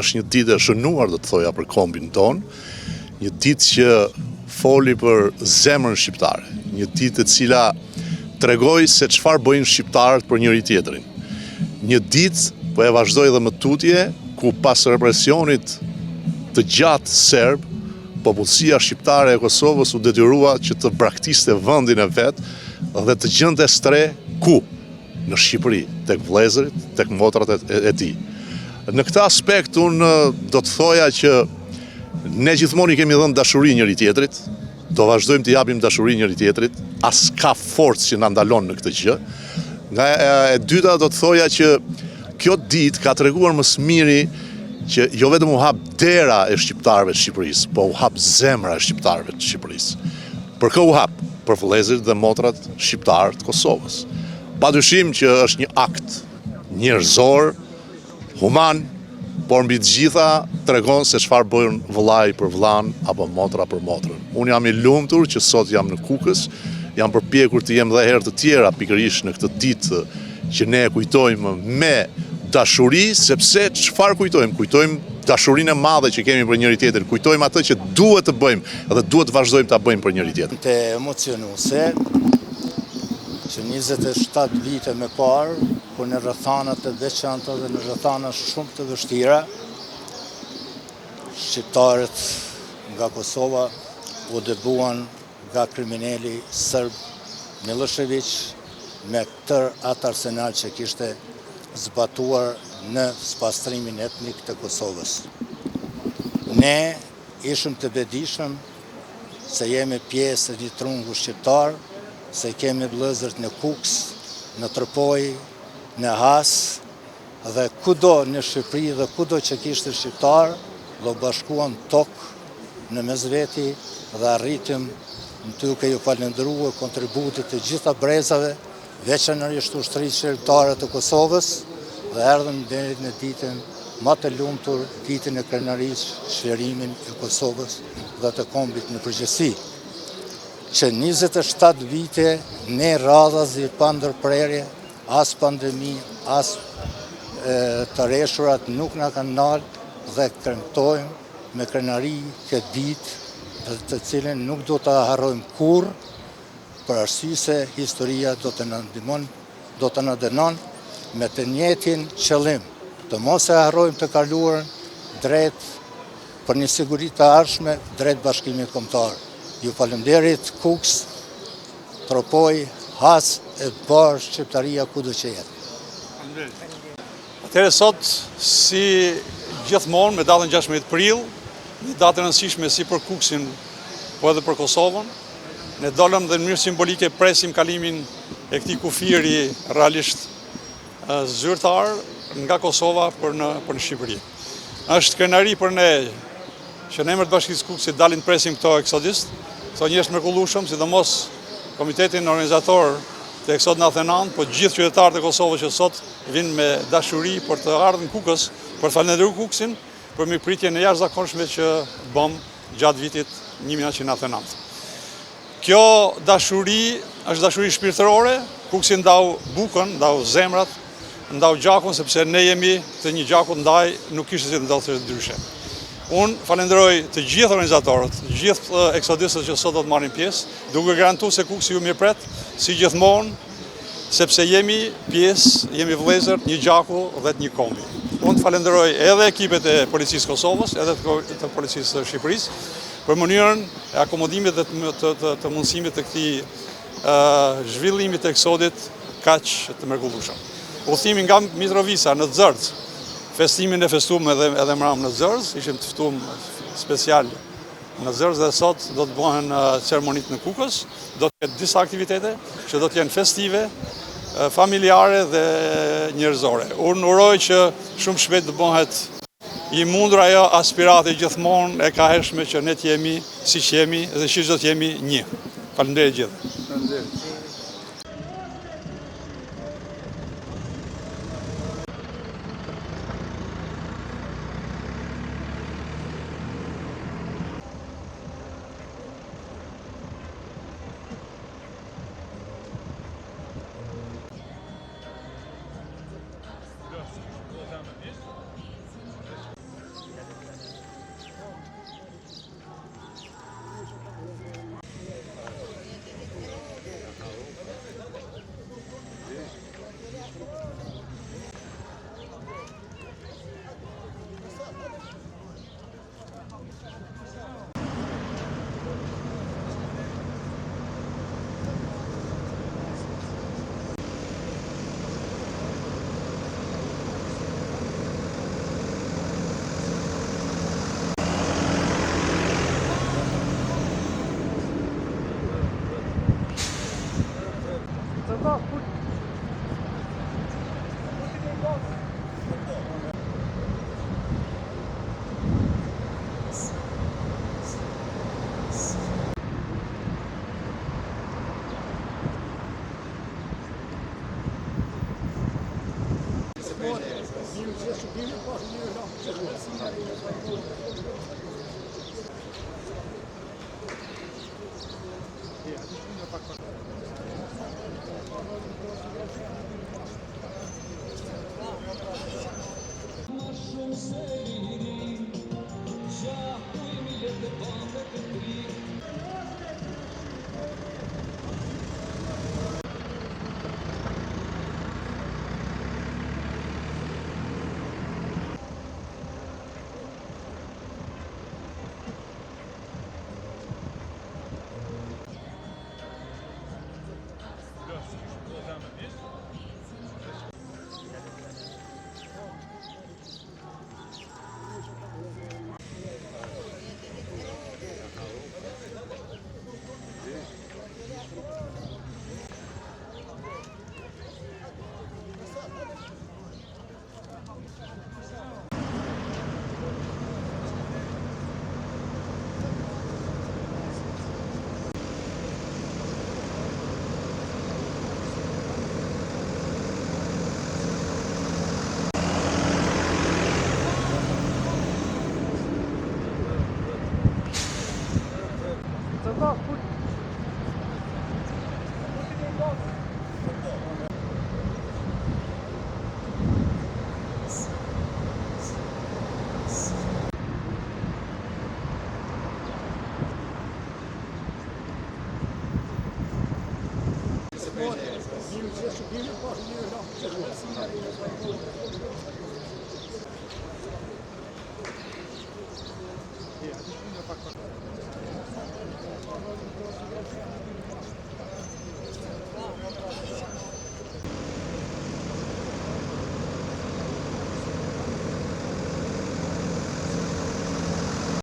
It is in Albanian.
është një ditë e shënuar, do të thoja, për kombin ton, një ditë që foli për zemrën shqiptare, një ditë e cila tregoi se çfarë bëjnë shqiptarët për njëri tjetrin. Një ditë, po e vazhdoi dhe më tutje, ku pas represionit të gjatë serb, popullsia shqiptare e Kosovës u detyrua që të braktiste vendin e vet dhe të gjente stre ku? Në Shqipëri, tek vëllezërit, tek motrat e tij. Në këtë aspekt unë do të thoja që ne gjithmonë i kemi dhënë dashuri njëri tjetrit, do vazhdojmë të japim dashuri njëri tjetrit, as ka forcë që na ndalon në këtë gjë. Nga e dyta do të thoja që kjo ditë ka treguar më së miri që jo vetëm u hap dera e shqiptarëve të Shqipërisë, po u hap zemra e shqiptarëve të Shqipërisë. Për kë u hap? Për vëllezërit dhe motrat shqiptarë të Kosovës. Padyshim që është një akt njerëzor, human, por mbi të gjitha tregon se çfarë bën vëllai për vëllan apo motra për motrën. Unë jam i lumtur që sot jam në Kukës, jam përpjekur të jem dhe herë të tjera pikërisht në këtë ditë që ne e kujtojmë me dashuri, sepse çfarë kujtojmë? Kujtojmë dashurinë e madhe që kemi për njëri tjetrin, kujtojmë atë që duhet të bëjmë dhe duhet të vazhdojmë ta bëjmë për njëri tjetrin. Të emocionuese që 27 vite më parë, ku në rrethana të veçanta dhe në rrethana shumë të vështira, shqiptarët nga Kosova u dëbuan nga kriminali serb Milošević me tërë atë arsenal që kishte zbatuar në spastrimin etnik të Kosovës. Ne ishëm të bedishëm se jemi pjesë e një trungu shqiptar, se kemi vëllezërt në Kuks, në Trpoj, në Has, dhe kudo në Shqipëri dhe kudo që kishte shqiptar, do bashkuam tokë në mes veti dhe arritëm në duke ju falendëruar kontributit të gjitha brezave, veçanërisht ushtrisë shqiptare të Kosovës, dhe erdhëm deri në ditën më të lumtur, ditën e krenarisë, çlirimin e Kosovës dhe të kombit në përgjithësi. Që 27 vite ne radhazi pa ndërprerje, as pandemi, as të reshurat nuk na kanë dalë dhe kremtojmë me krenari këtë ditë të cilën nuk do të harrojmë kurrë, për arsye se historia do të na ndihmon, do të na dënon me të njëjtin qëllim, të mos e harrojmë të kaluarën drejt për një siguri të ardhshme drejt bashkimit kombëtar. Ju falenderit Kuks, Tropoj, Has e bërë Shqiptaria kudo që jetë. Atëherë sot, si gjithmonë me datën 16 prill, një datë e rëndësishme si për Kuksin, po edhe për Kosovën, ne dolëm dhe në mënyrë simbolike presim kalimin e këtij kufiri realisht zyrtar nga Kosova për në Shqipëri. Është krenari për ne që në emër të Bashkisë Kukësit dalin presim këto eksodist, këto njerëz mrekullueshëm, sidomos komitetin organizator të Eksod në Athenant, po gjithë qytetarët e Kosovës që sot vinë me dashuri për të ardhur në Kukës, për të falendëruar Kukësin për mirëpritjen e jashtëzakonshme që bëm gjatë vitit 1990. Kjo dashuri është dashuri shpirtërore, Kuksi ndau bukën, ndau zemrat, ndau gjakun, sepse ne jemi të një gjaku ndaj, nuk kishte si të ndodhte ndryshe. Unë falenderoj të gjithë organizatorët, të gjithë eksodistët që sot do të marrin pjesë, duke garantuar se Kuksi ju mirëpret, si gjithmonë, sepse jemi pjesë, jemi vëllezër, një gjaku dhe një kombi. Unë të falenderoj edhe ekipet e Policisë Kosovës, edhe të Policisë Shqipërisë, për mënyrën e akomodimit dhe të mundësimit të këtij zhvillimit të eksodit kaq të mrekullueshëm. Udhëtimi nga Mitrovica në Zërz, festimin e festuam edhe mram në Zërz, ishim të ftuam special në Zërz dhe sot do të bëhen ceremonit në Kukës, do të ketë disa aktivitete që do të jenë festive, familjare dhe njerëzore. Unë uroj që shumë shpejt të bëhet i mundur ajo aspirati gjithmonë e ka hershme që ne të jemi siç jemi dhe siç do të jemi një. Faleminderit gjithë. Ja,